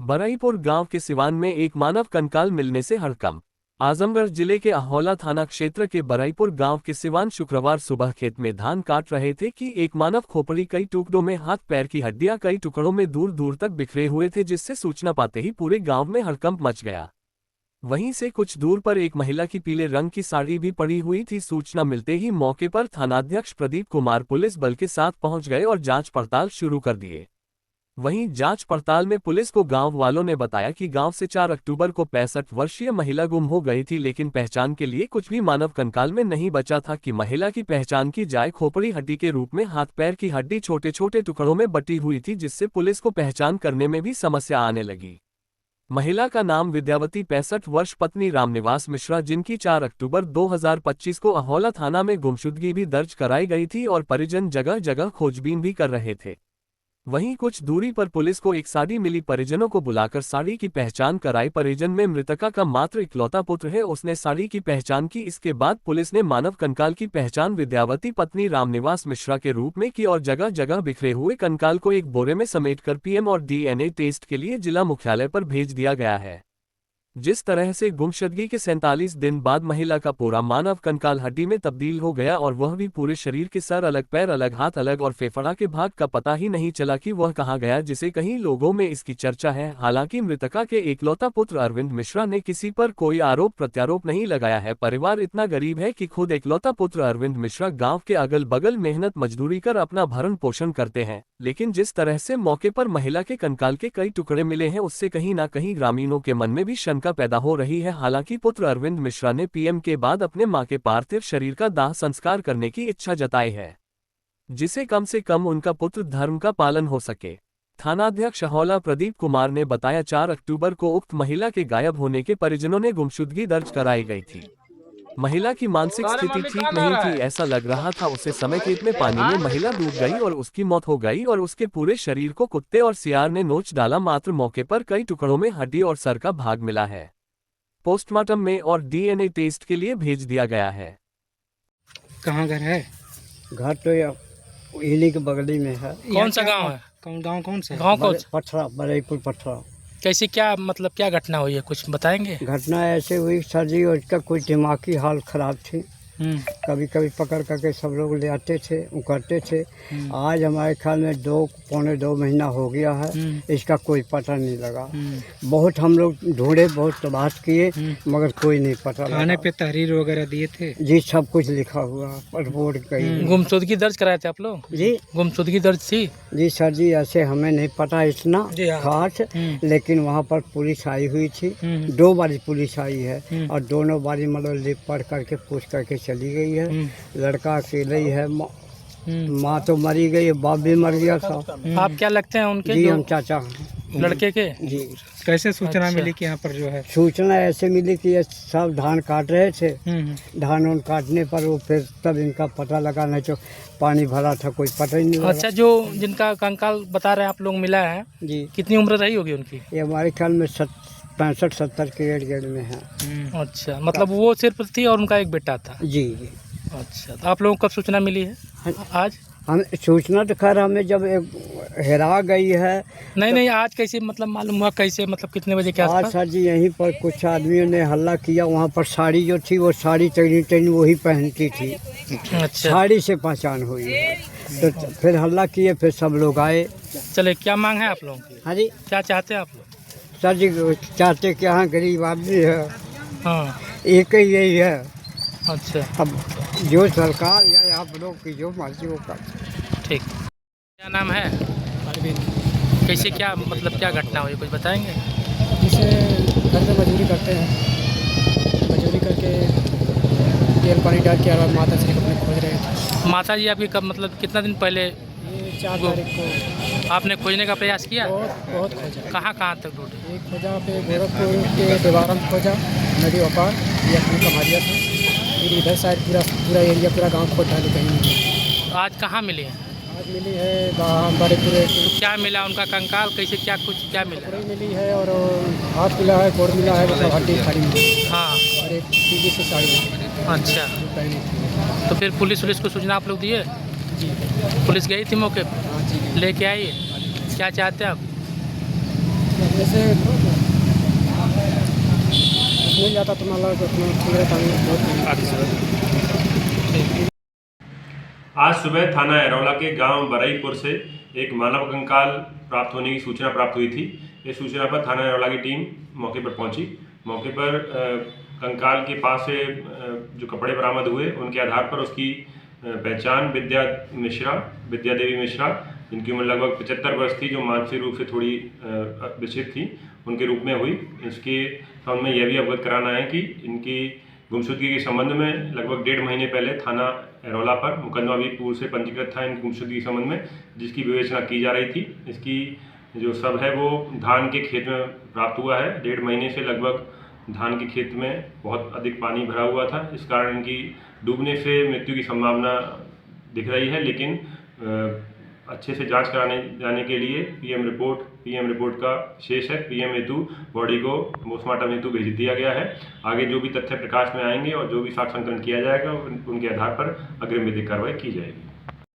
बरईपुर गांव के सिवान में एक मानव कंकाल मिलने से हड़कंप। आजमगढ़ जिले के अहोला थाना क्षेत्र के बरईपुर गांव के सिवान शुक्रवार सुबह खेत में धान काट रहे थे कि एक मानव खोपड़ी कई टुकड़ों में, हाथ पैर की हड्डियां कई टुकड़ों में दूर दूर तक बिखरे हुए थे, जिससे सूचना पाते ही पूरे गांव में हड़कंप मच गया। वहीं से कुछ दूर पर एक महिला की पीले रंग की साड़ी भी पड़ी हुई थी। सूचना मिलते ही मौके पर थानाध्यक्ष प्रदीप कुमार पुलिस बल के साथ पहुंच गए और जांच पड़ताल शुरू कर दिए। वहीं जांच पड़ताल में पुलिस को गांव वालों ने बताया कि गांव से 4 अक्टूबर को 65 वर्षीय महिला गुम हो गई थी, लेकिन पहचान के लिए कुछ भी मानव कंकाल में नहीं बचा था। कि महिला की पहचान की जाए खोपड़ी हड्डी के रूप में, हाथ पैर की हड्डी छोटे छोटे टुकड़ों में बटी हुई थी, जिससे पुलिस को पहचान करने में भी समस्या आने लगी। महिला का नाम विद्यावती 65 वर्ष, पत्नी रामनिवास मिश्रा, जिनकी 4 अक्टूबर 2025 को अहोला थाना में गुमशुदगी भी दर्ज कराई गई थी और परिजन जगह जगह खोजबीन भी कर रहे थे। वहीं कुछ दूरी पर पुलिस को एक साड़ी मिली। परिजनों को बुलाकर साड़ी की पहचान कराई। परिजन में मृतका का मात्र इकलौता पुत्र है, उसने साड़ी की पहचान की। इसके बाद पुलिस ने मानव कंकाल की पहचान विद्यावती पत्नी रामनिवास मिश्रा के रूप में की और जगह जगह बिखरे हुए कंकाल को एक बोरे में समेटकर पीएम और डीएनए टेस्ट के लिए जिला मुख्यालय पर भेज दिया गया है। जिस तरह से गुमशुदगी के 47 दिन बाद महिला का पूरा मानव कंकाल हड्डी में तब्दील हो गया और वह भी पूरे शरीर के, सर अलग, पैर अलग, हाथ अलग और फेफड़ा के भाग का पता ही नहीं चला कि वह कहाँ गया, जिसे कई लोगों में इसकी चर्चा है। हालांकि मृतका के एकलौता पुत्र अरविंद मिश्रा ने किसी पर कोई आरोप प्रत्यारोप नहीं लगाया है। परिवार इतना गरीब है कि खुद एकलौता पुत्र अरविंद मिश्रा गाँव के अगल बगल मेहनत मजदूरी कर अपना भरण पोषण करते हैं, लेकिन जिस तरह से मौके पर महिला के कंकाल के कई टुकड़े मिले हैं, उससे कहीं न कहीं ग्रामीणों के मन में भी शंका पैदा हो रही है। हालांकि पुत्र अरविंद मिश्रा ने पीएम के बाद अपने मां के पार्थिव शरीर का दाह संस्कार करने की इच्छा जताई है, जिसे कम से कम उनका पुत्र धर्म का पालन हो सके। थानाध्यक्ष अहोला प्रदीप कुमार ने बताया, 4 अक्टूबर को उक्त महिला के गायब होने के परिजनों ने गुमशुदगी दर्ज कराई गई थी। महिला की मानसिक स्थिति ठीक नहीं थी, ऐसा लग रहा था उसे समय खेत में पानी में महिला डूब गई और उसकी मौत हो गई और उसके पूरे शरीर को कुत्ते और सियार ने नोच डाला। मात्र मौके पर कई टुकड़ों में हड्डी और सर का भाग मिला है। पोस्टमार्टम में और डीएनए टेस्ट के लिए भेज दिया गया है। कहाँ घर है? घर तो इन्हीं के बगली में है। कौन सा गांव है? गांव कौन सा? गांव कौन? पथरा, बरईपुर पथरा। कैसे, क्या मतलब क्या घटना हुई है, कुछ बताएंगे? घटना ऐसे हुई सर जी, उसका कोई दिमागी हाल खराब थी। कभी कभी पकड़ करके सब लोग ले आते थे, वो करते थे। आज हमारे ख्याल में 2-2.25 महीना हो गया है, इसका कोई पता नहीं लगा। बहुत हम लोग ढूंढे, बहुत तलाश किए, मगर कोई नहीं पता लगा। थाने पे तहरीर वगैरह दिए थे? जी, सब कुछ लिखा हुआ, रिपोर्ट कही। गुमशुदगी दर्ज कराए थे आप लोग? जी, गुमशुदगी दर्ज थी? जी सर जी, ऐसे हमें नहीं पता इतना खास, लेकिन वहाँ पर पुलिस आई हुई थी। 2 बारी पुलिस आई है और दोनों बारी मतलब लिख पढ़ करके पूछ करके चली गई है। लड़का अकेले ही है, माँ तो मरी गई, बाप भी मर गया था। आप क्या लगते हैं उनके? जी, हम चाचा लड़के के। जी। कैसे सूचना मिली कि यहाँ पर जो है? सूचना ऐसे मिली कि ये सब धान काट रहे थे। धान उन काटने पर वो फिर तब इनका पता लगा, नहीं तो पानी भरा था, कोई पता ही नहीं लगा। अच्छा, जो जिनका कंकाल बता रहे हैं आप लोग मिला है, जी, कितनी उम्र रही होगी उनकी? ये हमारे ख्याल में 65-70 के इर्द-गिर्द में है। अच्छा, मतलब वो सिर्फ थी और उनका एक बेटा था? जी जी। अच्छा, तो आप लोगों को कब सूचना मिली है? आज? हम सूचना तो खैर हमें जब हेरा गई है। नहीं, आज कैसे मतलब मालूम हुआ, कैसे मतलब कितने बजे? क्या आज सर जी, यहीं पर कुछ आदमियों ने हल्ला किया। वहाँ पर साड़ी जो थी, वो साड़ी तनी वही पहनती थी। अच्छा, साड़ी से पहचान हुई। तो फिर हल्ला किए, फिर सब लोग आए। चले, क्या मांग है आप लोगों की? हाँ जी, क्या चाहते हैं आप लोग? सर जी, चाहते कि यहाँ गरीब आदमी है, हाँ, एक ही यही है। अच्छा, अब जो सरकार या आप लोग की जो मर्जी वो कर। ठीक। क्या नाम है? अरविंद। कैसे, क्या मतलब क्या घटना हुई, कुछ बताएंगे? जिसे घर में मजदूरी करते हैं, मजदूरी करके तेल पानी डाल के और माता श्री को अपने खोज रहे थे। माता जी आपकी कब, मतलब कितना दिन पहले? ये 4 तारीख को। आपने खोजने का प्रयास किया? बहुत खोजा। कहाँ तक ढूंढे? एक खोजा पे गोरखपुर के देवारम खोजा, नदी वपार, ये अपनी कमारिया था। फिर इधर साइड पूरा एरिया, पूरा गांव खोज डाले, कहीं नहीं। तो आज कहाँ मिली है? आज मिली है बड़ेपुर। तो क्या मिला उनका कंकाल, कैसे, क्या कुछ क्या मिला? कपड़े मिली है और हाथ मिला है, गोड़ मिला है, मतलब हड्डी खाली मिली। हाँ, और एक पीली से साड़ी। अच्छा, तो फिर पुलिस को सूचना आप लोग दिए? जी, पुलिस गई थी मौके पर? हाँ जी, लेके आई? क्या चाहते हैं आप? जैसे मिल जाता तो मान लो अपना ठीक रहता बहुत। आज सुबह थाना एरोला के गांव बरईपुर से एक मानव कंकाल प्राप्त होने की सूचना प्राप्त हुई थी। इस सूचना पर थाना एरोला की टीम मौके पर पहुंची। मौके पर कंकाल के पास से जो कपड़े बरामद हुए उनके आधार पर उसकी पहचान विद्या देवी मिश्रा, जिनकी उम्र लगभग 75 वर्ष थी, जो मानसिक रूप से थोड़ी विचलित थी, उनके रूप में हुई। इसके संबंध में यह भी अवगत कराना है कि इनकी गुमशुदगी के संबंध में लगभग 1.5 महीने पहले थाना एरोला पर मुकदमा भी पूर्व से पंजीकृत था इनकी गुमशुदगी के संबंध में, जिसकी विवेचना की जा रही थी। इसकी जो शव है वो धान के खेत में प्राप्त हुआ है। 1.5 महीने से लगभग धान के खेत में बहुत अधिक पानी भरा हुआ था, इस कारण इनकी डूबने से मृत्यु की संभावना दिख रही है। लेकिन अच्छे से जांच कराने जाने के लिए पीएम रिपोर्ट का शेष है। पीएम हेतु बॉडी को पोस्टमार्टम हेतु भेज दिया गया है। आगे जो भी तथ्य प्रकाश में आएंगे और जो भी साक्ष्य संकलन किया जाएगा उनके आधार पर अग्रिम विधिक कार्रवाई की जाएगी।